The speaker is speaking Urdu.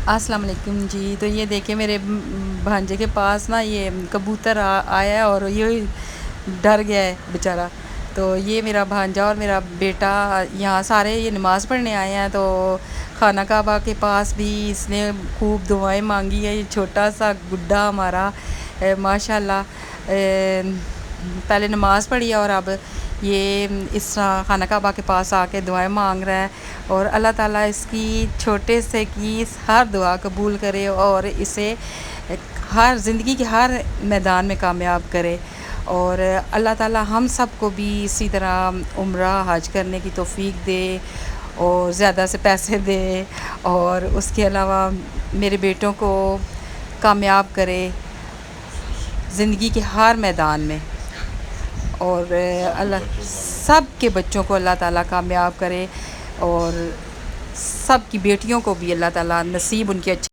السلام علیکم جی۔ تو یہ دیکھیں میرے بھانجے کے پاس نا یہ کبوتر آیا ہے اور یہ ڈر گیا ہے بیچارہ۔ تو یہ میرا بھانجا اور میرا بیٹا یہاں سارے یہ نماز پڑھنے آئے ہیں، تو خانہ کعبہ کے پاس بھی اس نے خوب دعائیں مانگی ہیں۔ یہ چھوٹا سا گڈا ہمارا ماشاءاللہ پہلے نماز پڑھی ہے اور اب یہ اس طرح خانہ کعبہ کے پاس آ کے دعائیں مانگ رہا ہے، اور اللہ تعالیٰ اس کی چھوٹے سے کی ہر دعا قبول کرے اور اسے ہر زندگی کے ہر میدان میں کامیاب کرے، اور اللہ تعالیٰ ہم سب کو بھی اسی طرح عمرہ حج کرنے کی توفیق دے اور زیادہ سے پیسے دے، اور اس کے علاوہ میرے بیٹوں کو کامیاب کرے زندگی کے ہر میدان میں، اور اللہ سب کے بچوں کو اللہ تعالیٰ کامیاب کرے، اور سب کی بیٹیوں کو بھی اللہ تعالیٰ نصیب ان کے اچھے